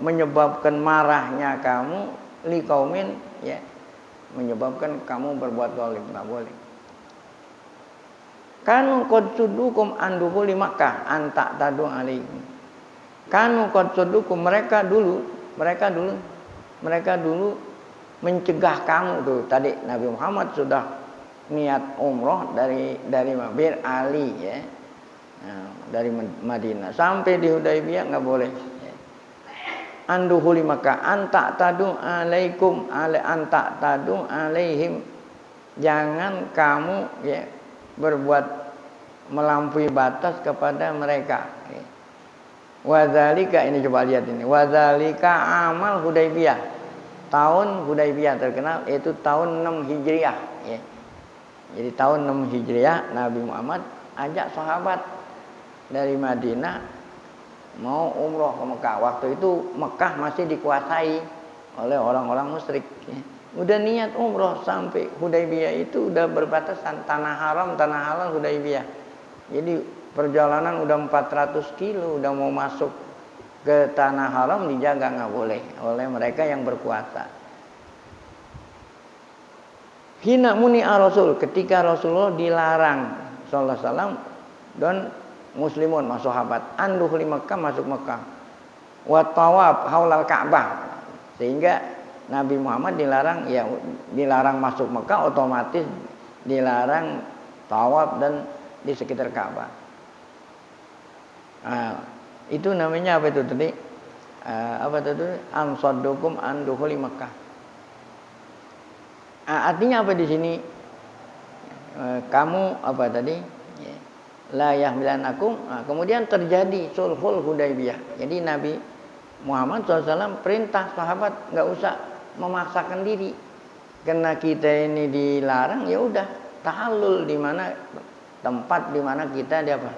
menyebabkan marahnya kamu liqaumin, ya, menyebabkan kamu berbuat zalim, enggak boleh. Kanu qad sudukum an dukhuli Makkah anta tadu alaikum. Kanu qad sudukum, mereka dulu mencegah kamu tuh. Tadi Nabi Muhammad sudah niat umroh dari Mabir Ali, ya. Nah, dari Madinah sampai di Hudaybiyah nggak boleh. Ya. Anduhuli Makkah anta tadu alaikum anta tadu alaihim. Jangan kamu, ya, berbuat melampaui batas kepada mereka. Ya. Wadzalika, ini coba lihat ini. Wadzalika amal Hudaybiyah. Tahun Hudaybiyah terkenal yaitu tahun 6 Hijriah, ya. Jadi tahun 6 Hijriah Nabi Muhammad ajak sahabat dari Madinah mau umroh ke Mekah. Waktu itu Mekah masih dikuasai oleh orang-orang musyrik. Udah niat umroh sampai Hudaybiyah itu udah berbatasan tanah haram, tanah halal Hudaybiyah. Jadi perjalanan udah 400 kilo, udah mau masuk ke tanah haram dijaga nggak boleh oleh mereka yang berkuasa. Hina muni'a Rasul, ketika Rasulullah dilarang sallallahu alaihi wasallam dan muslimun sahabat anduhli Mekah, masuk Mekah. Wa tawaf haulal Ka'bah. Sehingga Nabi Muhammad dilarang masuk Mekah, otomatis dilarang tawaf dan di sekitar Ka'bah. Nah, itu namanya apa itu tadi? Apa itu? Amsaddukum anduhli Mekah. Artinya apa di sini? Kamu apa tadi? La yahmilannakum. Kemudian terjadi sulhul Hudaybiyah. Jadi Nabi Muhammad SAW perintah sahabat nggak usah memaksakan diri. Karena kita ini dilarang, ya udah tahallul di mana tempat di mana kita di apa?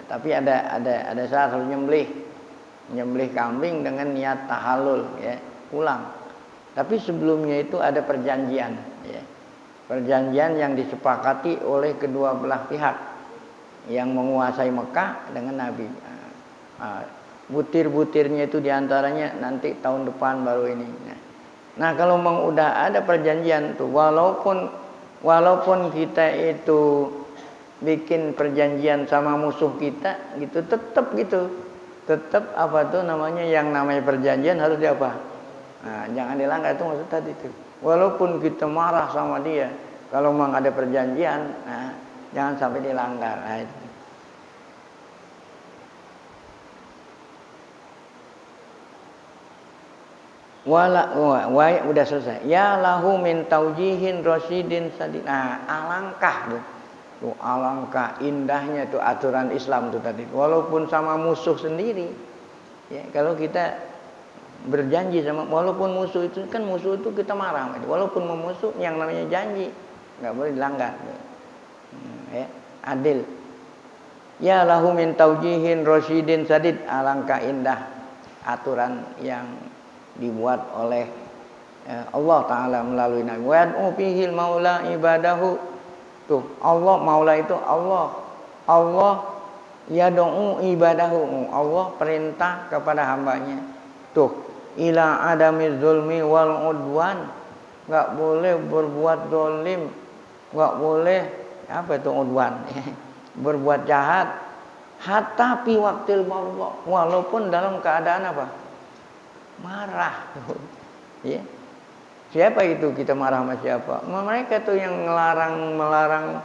Tapi ada syarat nyembelih kambing dengan niat tahallul, ya, pulang. Tapi sebelumnya itu ada perjanjian, ya. Perjanjian yang disepakati oleh kedua belah pihak yang menguasai Mekah dengan Nabi. Butir-butirnya itu diantaranya nanti tahun depan baru ini. Nah, kalau memang udah ada perjanjian tuh, walaupun kita itu bikin perjanjian sama musuh kita, gitu, tetap apa tuh namanya, yang namanya perjanjian harus diapa? Nah, jangan dilanggar, itu maksud tadi itu. Walaupun kita marah sama dia, kalau memang ada perjanjian, nah, jangan sampai dilanggar. Nah, itu. Udah selesai. Ya lahu min taujihin rasyidin sadid. Nah, alangkah tuh, alangkah indahnya tuh aturan Islam tuh tadi. Walaupun sama musuh sendiri, ya, kalau kita berjanji sama, walaupun musuh itu kan, musuh itu kita marah, walaupun memusuh yang namanya janji nggak boleh dilanggar. Ya, adil. Ya lahu min taujihin rasyidin sadid, alangkah indah aturan yang dibuat oleh Allah Ta'ala melalui Nabi. Wa yad'u fihil maula ibadahu. Tuh, Allah, maula itu Allah. Allah yad'u ibadahu. Allah perintah kepada hambanya. Tuh, ila adami zulmi wal udwan. Enggak boleh berbuat zalim, enggak boleh apa itu udwan. Berbuat jahat hatta fi waqtil maghdah, walaupun dalam keadaan apa? Marah. Ya. Siapa itu kita marah sama siapa? Mereka tuh yang melarang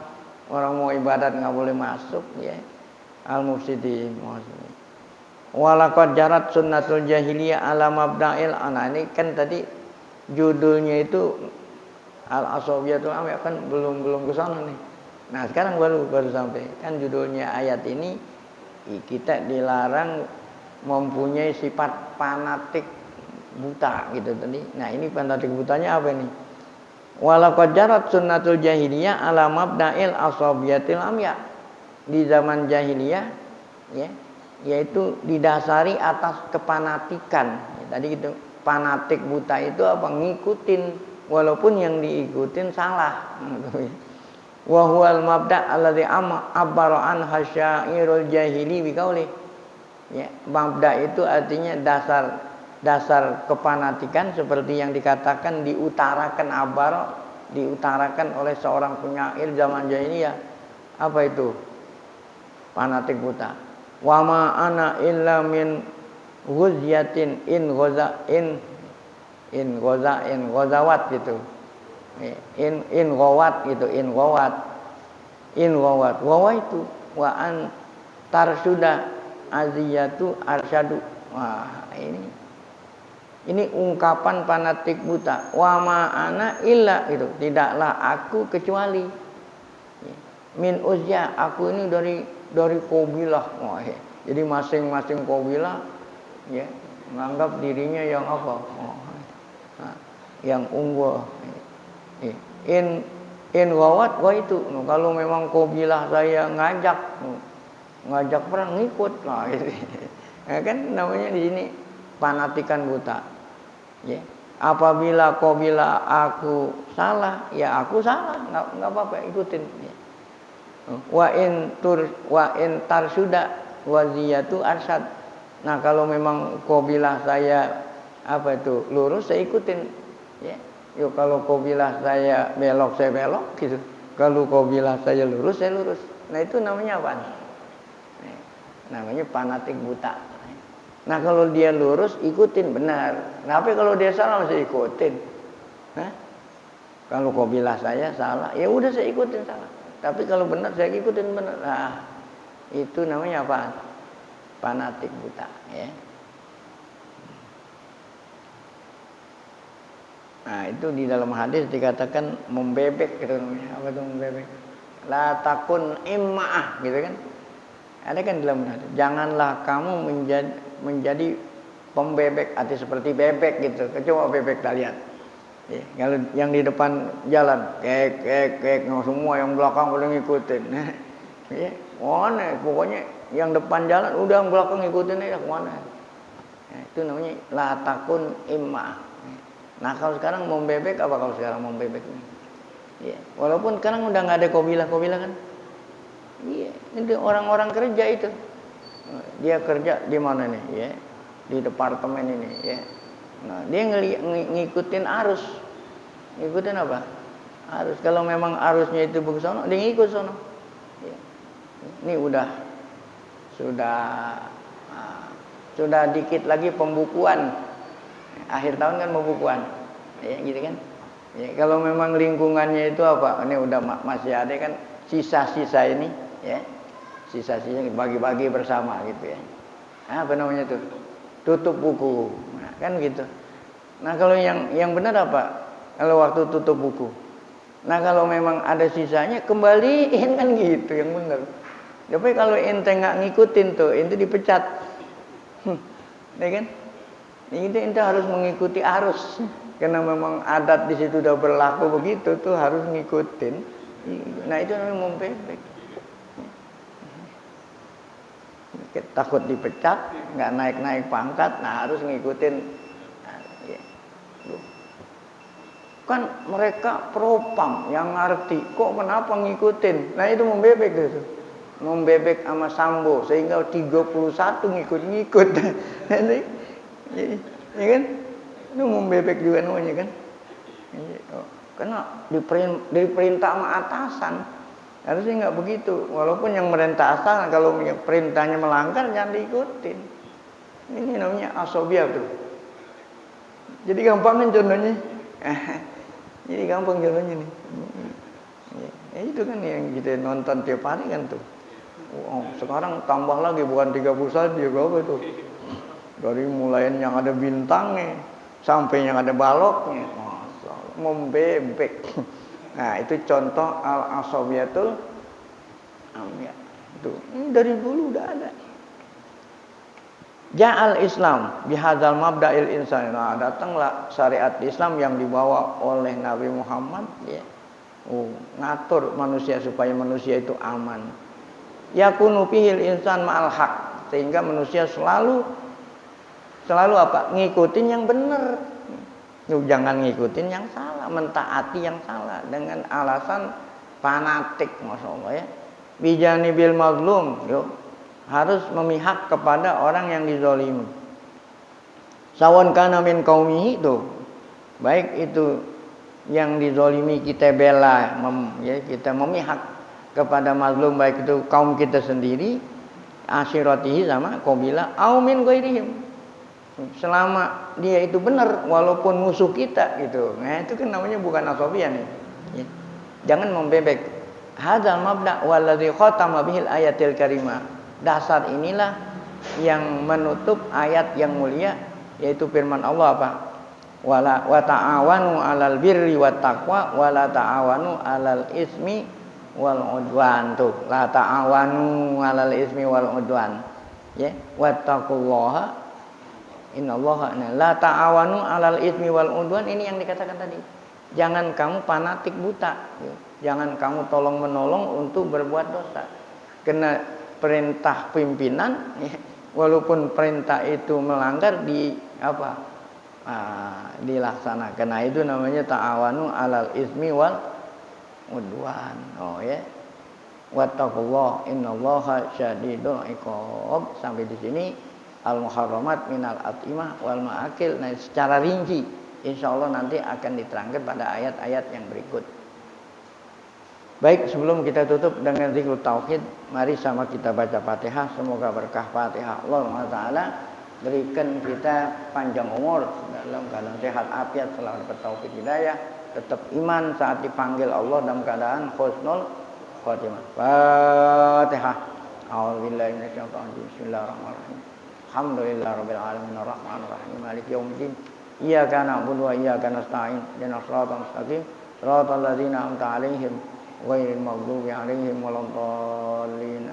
orang mau ibadat nggak boleh masuk, ya. Al-mufsidin. Walaqad jarat sunnatul jahiliyah ala mabda'il ana. Ini kan tadi judulnya itu al-asabiyatul amya, kan belum ke sana nih. Nah, sekarang baru sampai. Kan judulnya ayat ini, kita dilarang mempunyai sifat fanatik buta gitu tadi. Nah, ini fanatik butanya apa nih? Walaqad jarat sunnatul jahiliyah ala mabda'il asabiyatil amya. Di zaman jahiliyah, ya, yaitu didasari atas kepanatikan. Ya, tadi gitu, fanatik buta itu apa? Ngikutin walaupun yang diikutin salah. Wa huwal mabda' alladzi abbara an hasyairul jahili biqauli. Ya, mabda' itu artinya dasar kepanatikan, seperti yang dikatakan diutarakan oleh seorang penyair zaman jahiliyah. Apa itu? Fanatik buta. Wa ma ana illa min ghuzyatin in ghazawat gitu. In ghawat gitu, in ghawat. Wa itu wa an tarsuda aziyatu arsyadu. Wah, ini ungkapan fanatik buta. Wa ma'ana illa itu, tidaklah aku kecuali min uzya, aku ini dari qabilah. Oh, ya. Jadi masing-masing qabilah, ya, menganggap dirinya yang apa? Oh, nah, yang unggul. In wawat wa itu. Kalau memang qabilah saya ngajak perang, ngikut. Nah, gitu. Ya, kan namanya di sini fanatikan buta. Ya. Apabila qabilah aku salah, ya aku salah, enggak apa-apa, ikutin. Ya. Wa in tarsuda waziyatu arsyad. Nah, kalau memang qabilah saya apa itu lurus, saya ikutin. Ya. Yuk, kalau qabilah saya belok, saya belok gitu. Kalau qabilah saya lurus, saya lurus. Nah, itu namanya apa? Namanya fanatik buta. Nah, kalau dia lurus, ikutin benar. Nah, tapi kalau dia salah, masih ikutin. Hah? Kalau qabilah saya salah, ya udah saya ikutin salah. Tapi kalau benar, saya ikutin benar. Nah, itu namanya apa? Fanatik buta. Ya. Nah, itu di dalam hadis dikatakan membebek gitu namanya. Apa itu membebek? La takun imma'ah gitu kan. Ada kan dalam hadis, janganlah kamu menjadi pembebek, arti seperti bebek gitu. Coba bebek kita lihat. Ya, kalau yang di depan jalan kek semua yang belakang udah ngikutin. Ya, mana pokoknya yang depan jalan udah yang belakang ngikutin aja kemana. Ya, itu namanya la takun imma'ah. Nah, kalau sekarang mau bebek apa kalau sekarang mau bebek ini? Ya, walaupun sekarang udah nggak ada qabilah kan? Iya, itu orang-orang kerja itu. Dia kerja di mana nih? Ya, di departemen ini. Ya. Nah, dia ngikutin arus. Ngikutin apa? Arus. Kalau memang arusnya itu ke sono, dia ngikut sono. Ya. Ini sudah dikit lagi pembukuan. Akhir tahun kan pembukuan, ya gitu kan. Ya, kalau memang lingkungannya itu apa? Ini udah masih ada kan sisa-sisa ini, ya. Sisa-sisa bagi-bagi bersama gitu ya. Apa namanya tuh? Tutup buku. Nah, kan gitu. Nah, kalau yang benar apa? Kalau waktu tutup buku. Nah, kalau memang ada sisanya kembaliin kan gitu yang benar. Tapi kalau ente nggak ngikutin tuh, ente dipecat. Ya kan? Ini harus mengikuti arus. Karena memang adat di situ udah berlaku begitu tuh harus ngikutin. Nah itu namanya membebek. Takut dipecat, nggak naik-naik pangkat, nah harus ngikutin. Kan mereka propam yang ngerti, kok kenapa ngikutin? Nah itu membebek gitu. Membebek sama Sambo sehingga 31 ngikut-ngikut. Ya kan? Itu membebek juga namanya kan? Karena diperintah sama atasan. Harusnya nggak begitu. Walaupun yang merintah atasan kalau perintahnya melanggar jangan diikutin. Ini namanya asobia tuh. Jadi gampang kan contohnya. Jadi gampang contohnya nih. Ya, itu kan yang kita nonton tiap hari kan tuh. Oh, sekarang tambah lagi bukan 30 saja berapa itu. Dari mulai yang ada bintangnya sampai yang ada baloknya. Masya Allah, membebek. Nah, itu contoh al-asabiyatul amya. Itu dari dulu udah ada. Ja'al Islam bihadzal mabda'il insani. Nah, datanglah syariat Islam yang dibawa oleh Nabi Muhammad ya. Ngatur manusia supaya manusia itu aman. Yakunu fihil insan ma'al haq. Sehingga manusia selalu apa? Ngikutin yang benar. Jangan ngikutin yang salah, mentaati yang salah dengan alasan fanatik, masyaallah ya. Bijanibil mazlum, yuk. Harus memihak kepada orang yang dizalimi. Sawan kana min qaumihi itu. Baik itu yang dizalimi kita bela, kita memihak kepada mazlum baik itu kaum kita sendiri, asyiratihi sama qabilah au min ghairihim. Selama dia itu benar walaupun musuh kita gitu. Nah, itu kan namanya bukan asabiah nih. Ya. Jangan membebek. Hadzal mabda wallazi khatama bihil ayatil karimah. Dasar inilah yang menutup ayat yang mulia yaitu firman Allah apa? Wa ta'awanu 'alal birri wat taqwa wa la ta'awanu 'alal ismi wal udwan tuh. La ta'awanu 'alal ismi wal udwan. Ya, wattaqullaha innallaha la ta'awanu 'alal ismi wal udwan, ini yang dikatakan tadi. Jangan kamu fanatik buta. Jangan kamu tolong-menolong untuk berbuat dosa. Kena perintah pimpinan ya, walaupun perintah itu melanggar dilaksanakan. Nah, itu namanya ta'awanu 'alal ismi wal udwan. Oh ya. Wattaqullah innallaha syadidul iqab. Sampai di sini al-muharramat minal at'imah wal ma'akil. Nah, secara rinci insyaallah nanti akan diterangkan pada ayat-ayat yang berikut. Baik, sebelum kita tutup dengan zikr tauhid, mari sama kita baca Fatihah. Semoga berkah Fatihah Allah Taala berikan kita panjang umur dalam keadaan sehat afiat, selalu bertauhid hidayah, tetap iman saat dipanggil Allah dalam keadaan husnul khotimah. Fatihah. A'udzubillahi minasyaitonir rajim. Bismillahirrahmanirrahim. Alhamdulillahirabbil alamin arrahmanir rahim maliki yaumiddin. Iyyaka na'budu wa iyyaka nasta'in. Ihdinas siratal mustaqim. Siratal ladzina an'amta 'alaihim ghairil maghdubi 'alaihim waladdallin.